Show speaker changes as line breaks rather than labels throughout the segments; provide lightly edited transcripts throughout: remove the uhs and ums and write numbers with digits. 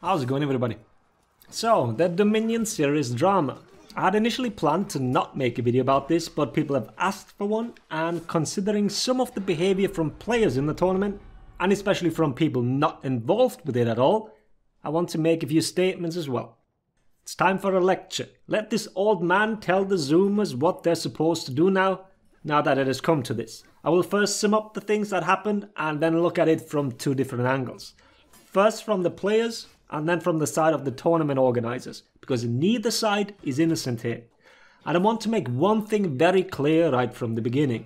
How's it going, everybody? So, the Dominion series drama. I had initially planned to not make a video about this, but people have asked for one, and considering some of the behaviour from players in the tournament, and especially from people not involved with it at all, I want to make a few statements as well. It's time for a lecture. Let this old man tell the Zoomers what they're supposed to do now that it has come to this. I will first sum up the things that happened, and then look at it from two different angles. First from the players, and then from the side of the tournament organisers, because neither side is innocent here. And I want to make one thing very clear right from the beginning.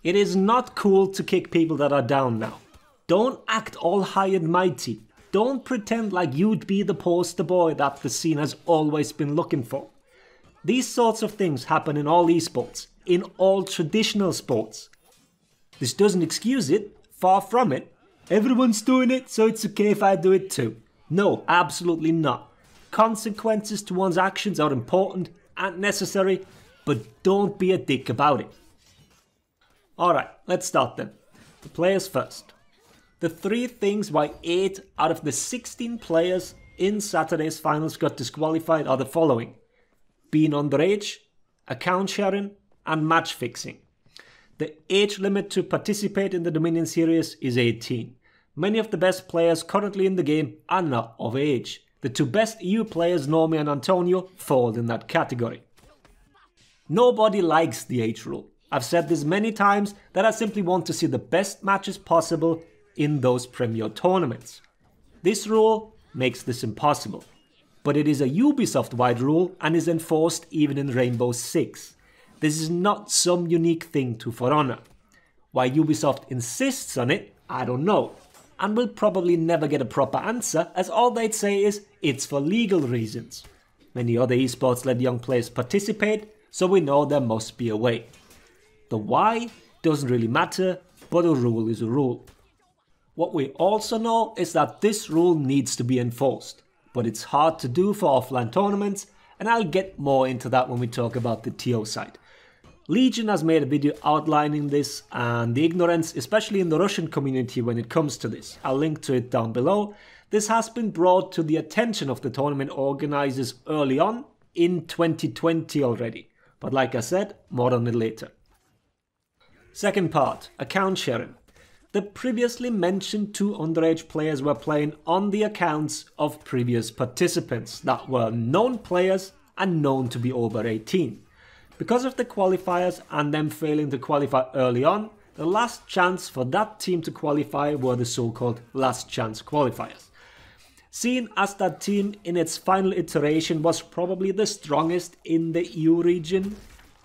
It is not cool to kick people that are down now. Don't act all high and mighty. Don't pretend like you'd be the poster boy that the scene has always been looking for. These sorts of things happen in all esports, in all traditional sports. This doesn't excuse it, far from it. Everyone's doing it, so it's okay if I do it too. No, absolutely not. Consequences to one's actions are important and necessary, but don't be a dick about it. Alright, let's start then. The players first. The 3 things why 8 out of the 16 players in Saturday's finals got disqualified are the following: being underage, account sharing, and match fixing. The age limit to participate in the Dominion series is 18. Many of the best players currently in the game are not of age. The 2 best EU players, Nomi and Antonio, fall in that category. Nobody likes the age rule. I've said this many times that I simply want to see the best matches possible in those Premier tournaments. This rule makes this impossible. But it is a Ubisoft-wide rule and is enforced even in Rainbow Six. This is not some unique thing to For Honor. Why Ubisoft insists on it, I don't know. And we'll probably never get a proper answer, as all they'd say is it's for legal reasons. Many other esports let young players participate, so we know there must be a way. The why doesn't really matter, but a rule is a rule. What we also know is that this rule needs to be enforced, but it's hard to do for offline tournaments, and I'll get more into that when we talk about the TO side. Legion has made a video outlining this and the ignorance, especially in the Russian community when it comes to this. I'll link to it down below. This has been brought to the attention of the tournament organisers early on in 2020 already. But like I said, more on it later. Second part, account sharing. The previously mentioned 2 underage players were playing on the accounts of previous participants that were known players and known to be over 18. Because of the qualifiers and them failing to qualify early on, the last chance for that team to qualify were the so-called last chance qualifiers. Seen as that team in its final iteration was probably the strongest in the EU region,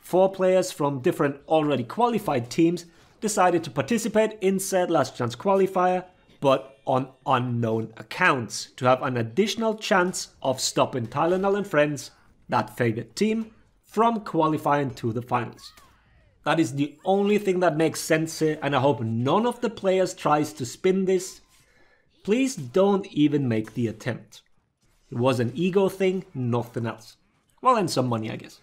4 players from different already qualified teams decided to participate in said last chance qualifier, but on unknown accounts, to have an additional chance of stopping Tylenol and Friends, that favourite team, from qualifying to the finals. That is the only thing that makes sense here, and I hope none of the players tries to spin this. Please don't even make the attempt. It was an ego thing, nothing else. Well, and some money, I guess.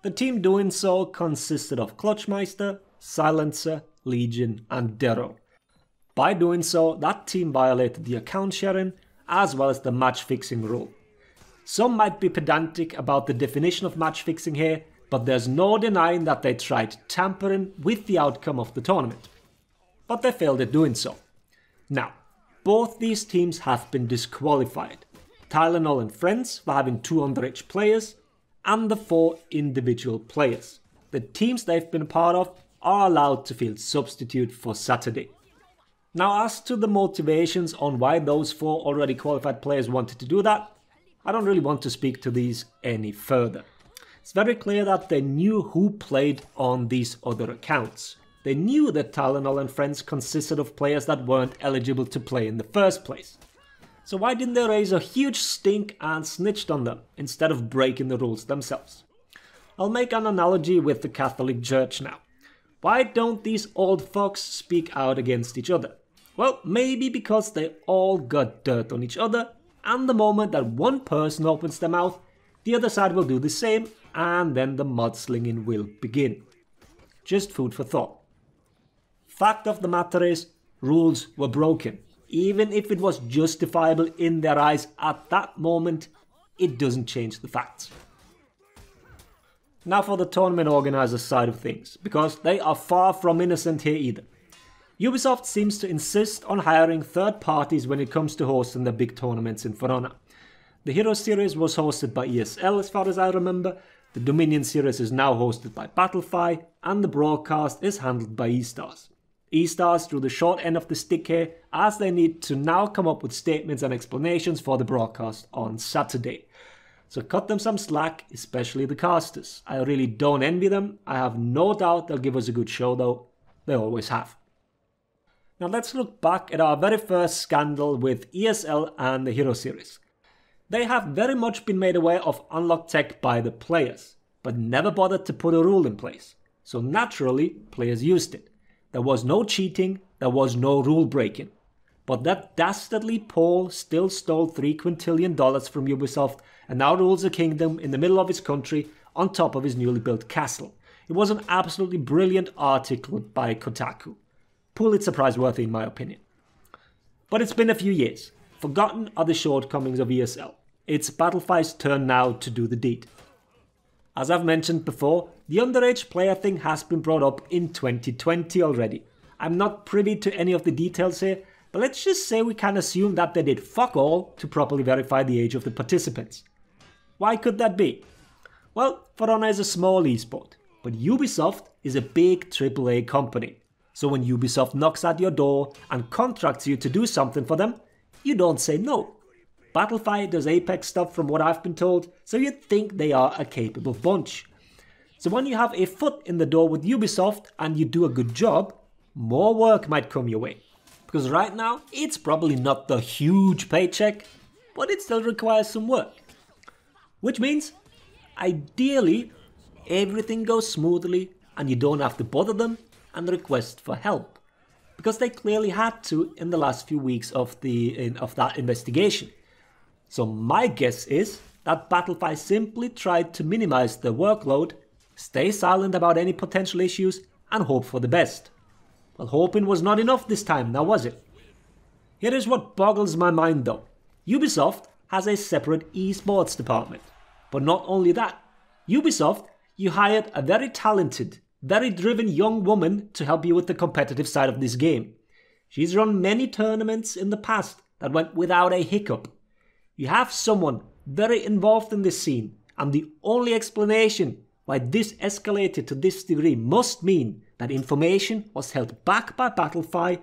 The team doing so consisted of Clutchmeister, Silencer, Legion, and Dero. By doing so, that team violated the account sharing as well as the match fixing rule. Some might be pedantic about the definition of match fixing here, but there's no denying that they tried tampering with the outcome of the tournament. But they failed at doing so. Now, both these teams have been disqualified. Tylenol and Friends for having 2 underage players, and the 4 individual players. The teams they've been a part of are allowed to field substitute for Saturday. Now, as to the motivations on why those 4 already qualified players wanted to do that, I don't really want to speak to these any further. It's very clear that they knew who played on these other accounts. They knew that Tylenol and Friends consisted of players that weren't eligible to play in the first place. So why didn't they raise a huge stink and snitched on them, instead of breaking the rules themselves? I'll make an analogy with the Catholic Church now. Why don't these old fucks speak out against each other? Well, maybe because they all got dirt on each other, and the moment that one person opens their mouth, the other side will do the same, and then the mudslinging will begin. Just food for thought. Fact of the matter is, rules were broken. Even if it was justifiable in their eyes at that moment, it doesn't change the facts. Now for the tournament organisers side of things, because they are far from innocent here either. Ubisoft seems to insist on hiring third parties when it comes to hosting their big tournaments in For Honor. The Hero series was hosted by ESL as far as I remember, the Dominion series is now hosted by Battlefy, and the broadcast is handled by eStars. eStars drew the short end of the stick here, as they need to now come up with statements and explanations for the broadcast on Saturday. So cut them some slack, especially the casters. I really don't envy them. I have no doubt they'll give us a good show though. They always have. Now let's look back at our very first scandal with ESL and the Hero series. They have very much been made aware of unlocked tech by the players, but never bothered to put a rule in place. So naturally, players used it. There was no cheating, there was no rule breaking. But that dastardly Paul still stole $3 quintillion from Ubisoft and now rules a kingdom in the middle of his country on top of his newly built castle. It was an absolutely brilliant article by Kotaku. Pulitzer Prize worthy in my opinion. But it's been a few years. Forgotten are the shortcomings of ESL. It's Battlefy's turn now to do the deed. As I've mentioned before, the underage player thing has been brought up in 2020 already. I'm not privy to any of the details here, but let's just say we can assume that they did fuck all to properly verify the age of the participants. Why could that be? Well, For Honor is a small esport, but Ubisoft is a big AAA company. So when Ubisoft knocks at your door and contracts you to do something for them, you don't say no. Battlefy does Apex stuff from what I've been told, so you'd think they are a capable bunch. So when you have a foot in the door with Ubisoft and you do a good job, more work might come your way. Because right now, it's probably not the huge paycheck, but it still requires some work. Which means, ideally, everything goes smoothly and you don't have to bother them and request for help. Because they clearly had to in the last few weeks of that investigation. So my guess is that Battlefy simply tried to minimize their workload, stay silent about any potential issues, and hope for the best. Well, hoping was not enough this time, now was it? Here is what boggles my mind though. Ubisoft has a separate esports department. But not only that, Ubisoft, you hired a very talented, very driven young woman to help you with the competitive side of this game. She's run many tournaments in the past that went without a hiccup. You have someone very involved in this scene, and the only explanation why this escalated to this degree must mean that information was held back by Battlefy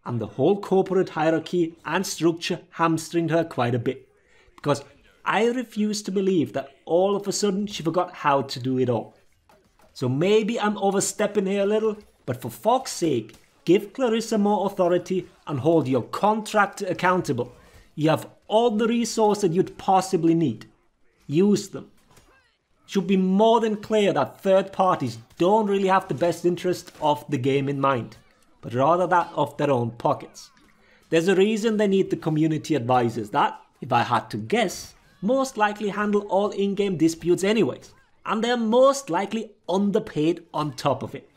and the whole corporate hierarchy and structure hamstringed her quite a bit. Because I refuse to believe that all of a sudden she forgot how to do it all. So maybe I'm overstepping here a little, but for fuck's sake, give Clarissa more authority and hold your contractor accountable. You have all the resources you'd possibly need. Use them. Should be more than clear that third parties don't really have the best interest of the game in mind, but rather that of their own pockets. There's a reason they need the community advisors that, if I had to guess, most likely handle all in-game disputes anyways, and they're most likely underpaid on top of it.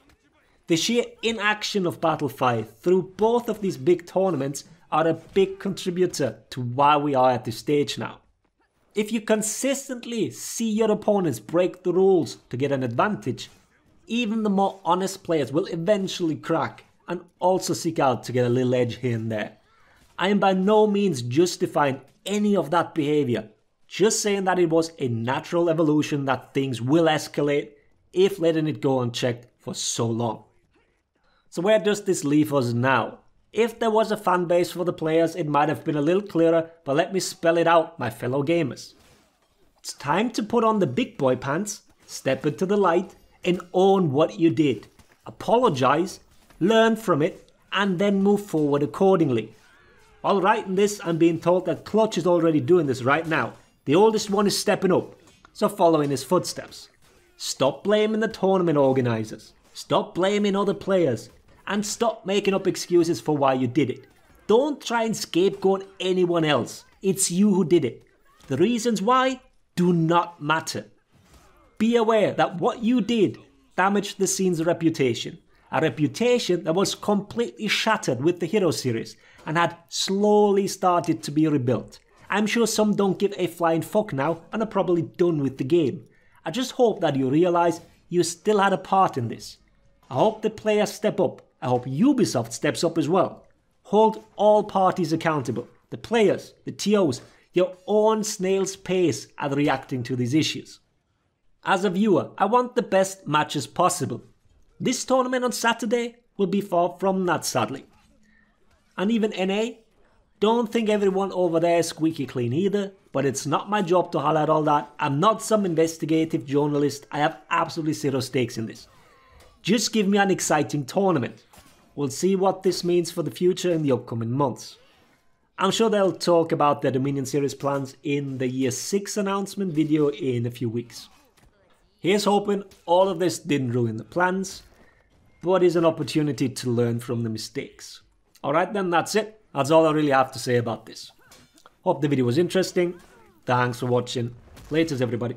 The sheer inaction of Battlefy through both of these big tournaments are a big contributor to why we are at this stage now. If you consistently see your opponents break the rules to get an advantage, even the more honest players will eventually crack and also seek out to get a little edge here and there. I am by no means justifying any of that behaviour, just saying that it was a natural evolution that things will escalate if letting it go unchecked for so long. So where does this leave us now? If there was a fan base for the players, it might have been a little clearer, but let me spell it out, my fellow gamers. It's time to put on the big boy pants, step into the light, and own what you did. Apologise, learn from it, and then move forward accordingly. While writing this, I'm being told that Clutch is already doing this right now. The oldest one is stepping up, so follow in his footsteps. Stop blaming the tournament organisers. Stop blaming other players. And stop making up excuses for why you did it. Don't try and scapegoat anyone else. It's you who did it. The reasons why do not matter. Be aware that what you did damaged the scene's reputation. A reputation that was completely shattered with the Hero series. and had slowly started to be rebuilt. I'm sure some don't give a flying fuck now and are probably done with the game. I just hope that you realise you still had a part in this. I hope the players step up. I hope Ubisoft steps up as well. Hold all parties accountable. The players, the TOs, your own snail's pace at reacting to these issues. As a viewer, I want the best matches possible. This tournament on Saturday will be far from that, sadly. And even NA, don't think everyone over there is squeaky clean either, but it's not my job to highlight all that. I'm not some investigative journalist. I have absolutely zero stakes in this. Just give me an exciting tournament. We'll see what this means for the future in the upcoming months. I'm sure they'll talk about their Dominion Series plans in the Year 6 announcement video in a few weeks. Here's hoping all of this didn't ruin the plans, but is an opportunity to learn from the mistakes. Alright then, that's it. That's all I really have to say about this. Hope the video was interesting. Thanks for watching. Laters everybody.